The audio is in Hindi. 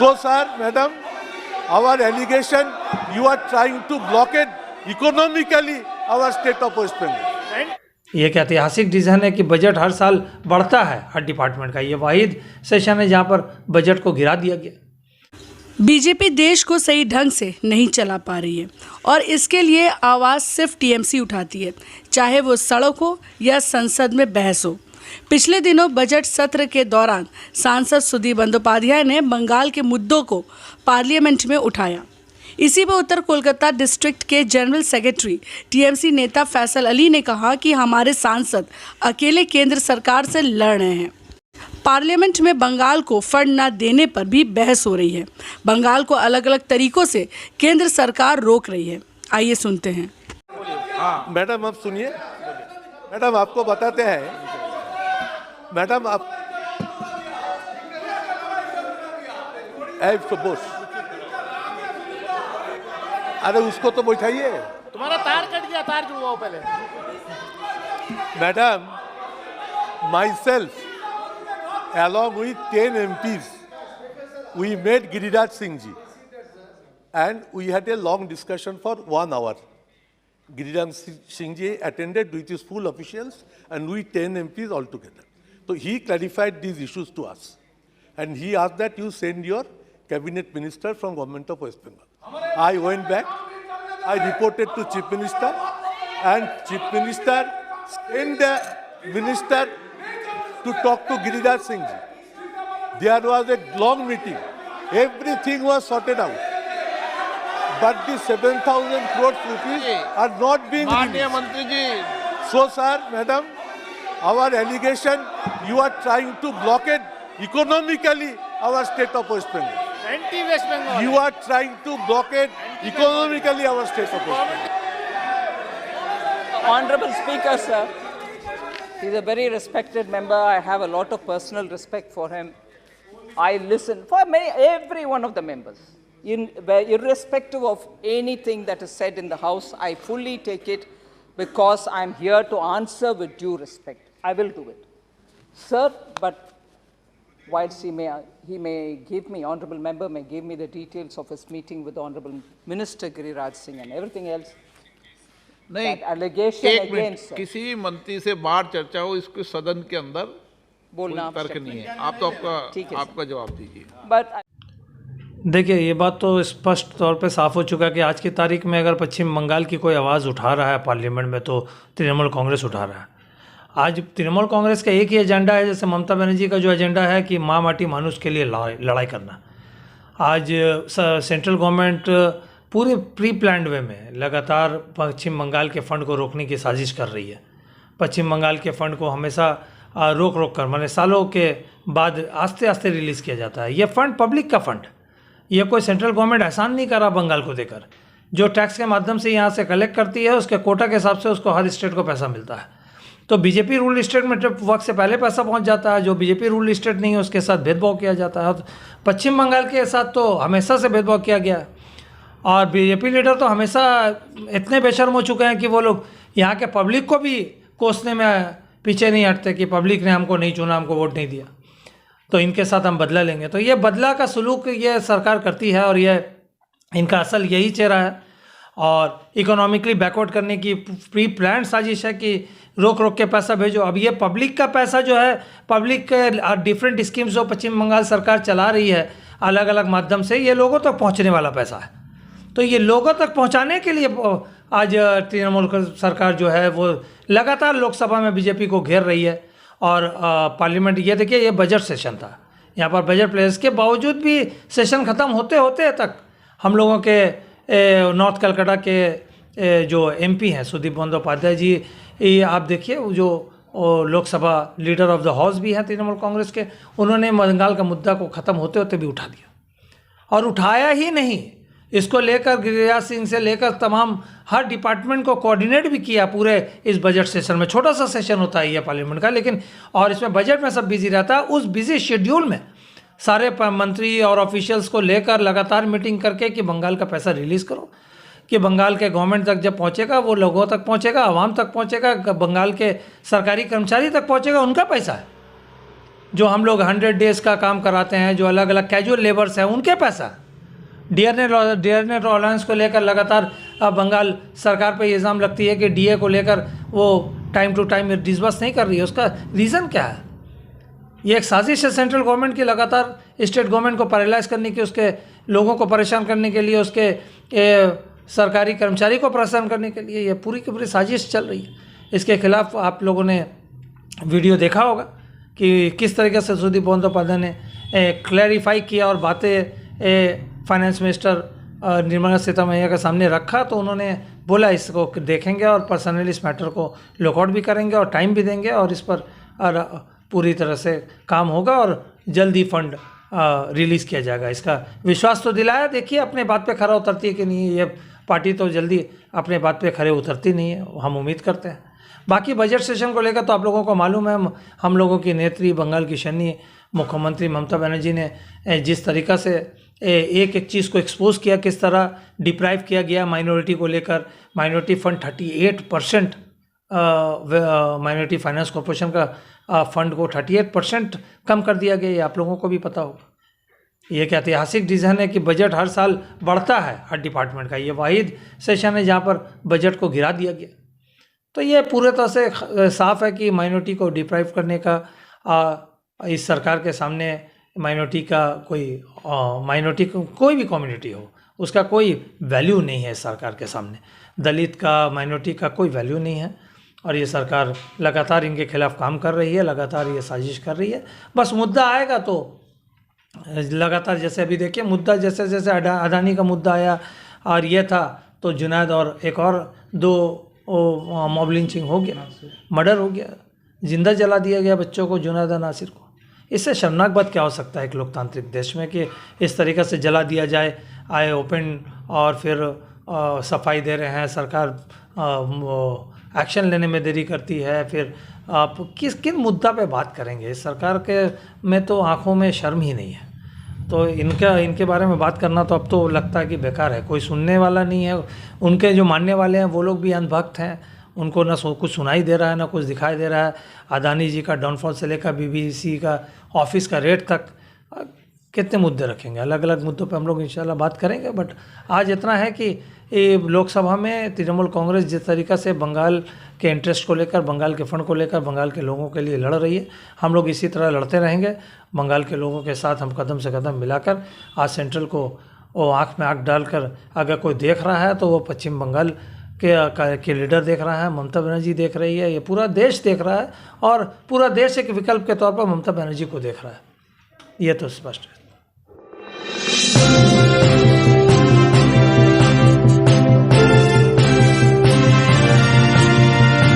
So, sir, madam, our allegation, you are trying to blockade economically our state of West Bengal. ये एक ऐतिहासिक डिसीजन है कि बजट हर साल बढ़ता है हर डिपार्टमेंट का। ये वाहिद सेशन है जहाँ पर बजट को गिरा दिया गया। बीजेपी देश को सही ढंग से नहीं चला पा रही है और इसके लिए आवाज़ सिर्फ टीएमसी उठाती है, चाहे वो सड़क हो या संसद में बहस हो। पिछले दिनों बजट सत्र के दौरान सांसद सुदीप बंदोपाध्याय ने बंगाल के मुद्दों को पार्लियामेंट में उठाया। इसी में उत्तर कोलकाता डिस्ट्रिक्ट के जनरल सेक्रेटरी टीएमसी नेता फैसल अली ने कहा कि हमारे सांसद अकेले केंद्र सरकार से लड़ रहे हैं। पार्लियामेंट में बंगाल को फंड न देने पर भी बहस हो रही है। बंगाल को अलग अलग तरीकों से केंद्र सरकार रोक रही है। आइए सुनते हैं। मैडम आप सुनिए, मैडम आपको बताते हैं, मैडम आप बोस, अरे उसको तो बैठाइए। तुम्हारा तार कट गया, तार जुड़वाओ पहले। Madam, myself along with 10 MPs, we met Giriraj Singh ji and we had a long discussion for 1 hour. Giriraj Singh ji attended with his full officials and we 10 MPs all together. So he clarified these issues to us and he asked that you send your cabinet minister from government of West Bengal. I went back, I reported to Chief Minister and Chief Minister sent the minister to talk to Giriraj Singh ji. There was a long meeting. Everything was sorted out. But the 7,000 crore rupees are not being माननीय released. मंत्री जी, So, sir, madam, our allegation, you are trying to blockade economically our state of West Bengal. Anti West Bengal. You are trying to blockade economically our state of West Bengal. Honorable Speaker, sir, he's a very respected member. I have a lot of personal respect for him. I listen for every one of the members. Irrespective of anything that is said in the House, I fully take it because I'm here to answer with due respect. I will do it. Sir, but whilst he may give me, honorable member may give me the details of his meeting with the Honorable Minister Giriraj Singh and everything else. नहीं, That allegation एक against मिनट, sir. किसी मंत्री से बाहर चर्चा हो, इसको सदन के अंदर बोलना कोई तर्क आवश्यक नहीं है। नहीं। आप तो ठीक है, आपका जवाब दीजिए। But देखिए, ये बात तो स्पष्ट तौर पे साफ हो चुका है कि आज की तारीख में अगर पश्चिम बंगाल की कोई आवाज़ उठा रहा है पार्लियामेंट में तो तृणमूल कांग्रेस उठा रहा है। आज तृणमूल कांग्रेस का एक ही एजेंडा है, जैसे ममता बनर्जी का जो एजेंडा है कि माँ माटी मानुष के लिए लड़ाई करना। आज सेंट्रल गवर्नमेंट पूरे प्री प्लान्ड वे में लगातार पश्चिम बंगाल के फ़ंड को रोकने की साजिश कर रही है। पश्चिम बंगाल के फ़ंड को हमेशा रोक कर माने सालों के बाद आस्ते आस्ते रिलीज़ किया जाता है। ये फ़ंड पब्लिक का फ़ंड, ये कोई सेंट्रल गवर्नमेंट एहसान नहीं कर रहा बंगाल को देकर। जो टैक्स के माध्यम से यहाँ से कलेक्ट करती है उसके कोटा के हिसाब से उसको हर स्टेट को पैसा मिलता है। तो बीजेपी रूल स्टेट में जब वक्त से पहले पैसा पहुंच जाता है, जो बीजेपी रूल स्टेट नहीं है उसके साथ भेदभाव किया जाता है। तो पश्चिम बंगाल के साथ तो हमेशा से भेदभाव किया गया और बीजेपी लीडर तो हमेशा इतने बेशर्म हो चुके हैं कि वो लोग यहाँ के पब्लिक को भी कोसने में पीछे नहीं हटते कि पब्लिक ने हमको नहीं चुना, हमको वोट नहीं दिया, तो इनके साथ हम बदला लेंगे। तो ये बदला का सलूक ये सरकार करती है और ये इनका असल यही चेहरा है। और इकोनॉमिकली बैकवर्ड करने की प्री प्लान साजिश है कि रोक के पैसा भेजो। अब ये पब्लिक का पैसा जो है, पब्लिक के डिफरेंट स्कीम्स जो पश्चिम बंगाल सरकार चला रही है अलग अलग माध्यम से, ये लोगों तक पहुंचने वाला पैसा है। तो ये लोगों तक पहुंचाने के लिए आज तृणमूल सरकार जो है वो लगातार लोकसभा में बीजेपी को घेर रही है। और पार्लियामेंट, ये देखिए, ये बजट सेशन था, यहाँ पर बजट प्लेस के बावजूद भी सेशन ख़त्म होते होते तक हम लोगों के नॉर्थ कलकत्ता के जो एमपी हैं सुदीप बंदोपाध्याय जी, ये आप देखिए जो Lok Sabha leader of the house भी हैं तृणमूल कांग्रेस के, उन्होंने बंगाल का मुद्दा को ख़त्म होते होते भी उठा दिया। और उठाया ही नहीं, इसको लेकर गिरिराज सिंह से लेकर तमाम हर डिपार्टमेंट को कोऑर्डिनेट भी किया पूरे इस बजट सेशन में। छोटा सा सेशन होता है ये पार्लियामेंट का, लेकिन और इसमें बजट में सब बिजी रहता है। उस बिजी शेड्यूल में सारे मंत्री और ऑफिशियल्स को लेकर लगातार मीटिंग करके कि बंगाल का पैसा रिलीज़ करो, कि बंगाल के गवर्नमेंट तक जब पहुंचेगा वो लोगों तक पहुंचेगा, आवाम तक पहुंचेगा, बंगाल के सरकारी कर्मचारी तक पहुंचेगा, उनका पैसा है। जो हम लोग 100 डेज़ का काम कराते हैं, जो अलग अलग कैजुअल लेबर्स हैं, उनके पैसा। डीएनए टॉलरेंस को लेकर लगातार अब बंगाल सरकार पे इल्ज़ाम लगती है कि डीए को लेकर वो टाइम टू टाइम डिसबर्स नहीं कर रही है। उसका रीज़न क्या है? ये एक साजिश है सेंट्रल गवर्नमेंट की, लगातार स्टेट गवर्नमेंट को पैरालाइज करने की, उसके लोगों को परेशान करने के लिए, उसके सरकारी कर्मचारी को परेशान करने के लिए ये पूरी की पूरी साजिश चल रही है। इसके खिलाफ आप लोगों ने वीडियो देखा होगा कि किस तरीके से सुदीप बंदोपाध्याय ने क्लैरिफाई किया और बातें फाइनेंस मिनिस्टर निर्मला सीतारमण के सामने रखा, तो उन्होंने बोला इसको देखेंगे और पर्सनली इस मैटर को लुकआउट भी करेंगे और टाइम भी देंगे और इस पर पूरी तरह से काम होगा और जल्द ही फंड रिलीज़ किया जाएगा। इसका विश्वास तो दिलाया। देखिए अपने बात पे खरा उतरती है कि नहीं, ये पार्टी तो जल्दी अपने बात पे खरे उतरती नहीं है, हम उम्मीद करते हैं। बाकी बजट सेशन को लेकर तो आप लोगों को मालूम है, हम लोगों की नेत्री, बंगाल की शनी मुख्यमंत्री ममता बनर्जी ने जिस तरीक़ा से एक एक चीज़ को एक्सपोज किया, किस तरह डिप्राइव किया गया माइनॉरिटी को लेकर। Minority fund 38% minority finance corporation का फंड को 38% कम कर दिया गया, ये आप लोगों को भी पता होगा। ये एक ऐतिहासिक डिसीजन है कि बजट हर साल बढ़ता है हर डिपार्टमेंट का, ये वाहिद सेशन है जहाँ पर बजट को गिरा दिया गया। तो ये पूरे तरह से साफ है कि माइनॉरिटी को डिप्राइव करने का इस सरकार के सामने माइनॉरिटी का माइनॉरिटी कोई भी कम्युनिटी हो उसका कोई वैल्यू नहीं है इस सरकार के सामने। दलित का, माइनॉरिटी का कोई वैल्यू नहीं है और ये सरकार लगातार इनके खिलाफ काम कर रही है, लगातार ये साजिश कर रही है। बस मुद्दा आएगा तो लगातार, जैसे अभी देखिए मुद्दा जैसे जैसे अडानी का मुद्दा आया और ये था, तो जुनैद और एक और 2 मॉब लिंचिंग हो गया, मर्डर हो गया, जिंदा जला दिया गया बच्चों को, जुनैद और नासिर को। इससे शर्मनाक बात क्या हो सकता है एक लोकतांत्रिक देश में कि इस तरीक़े से जला दिया जाए, आए ओपन और फिर सफाई दे रहे हैं, सरकार एक्शन लेने में देरी करती है। फिर आप किन मुद्दा पे बात करेंगे? इस सरकार के में तो आंखों में शर्म ही नहीं है, तो इनके बारे में बात करना तो अब तो लगता है कि बेकार है, कोई सुनने वाला नहीं है। उनके जो मानने वाले हैं वो लोग भी अंधभक्त हैं, उनको ना कुछ सुनाई दे रहा है ना कुछ दिखाई दे रहा है। अदानी जी का डाउनफॉल से लेकर बीबीसी का ऑफिस का रेट तक कितने मुद्दे रखेंगे, अलग अलग मुद्दों पे हम लोग इंशाल्लाह बात करेंगे। बट आज इतना है कि ये लोकसभा में तृणमूल कांग्रेस जिस तरीक़ा से बंगाल के इंटरेस्ट को लेकर, बंगाल के फंड को लेकर, बंगाल के लोगों के लिए लड़ रही है, हम लोग इसी तरह लड़ते रहेंगे। बंगाल के लोगों के साथ हम कदम से कदम मिलाकर आज सेंट्रल को वो आँख में आँख डालकर अगर कोई देख रहा है तो वो पश्चिम बंगाल के लीडर देख रहा है, ममता बनर्जी देख रही है, ये पूरा देश देख रहा है और पूरा देश एक विकल्प के तौर पर ममता बनर्जी को देख रहा है, ये तो स्पष्ट है।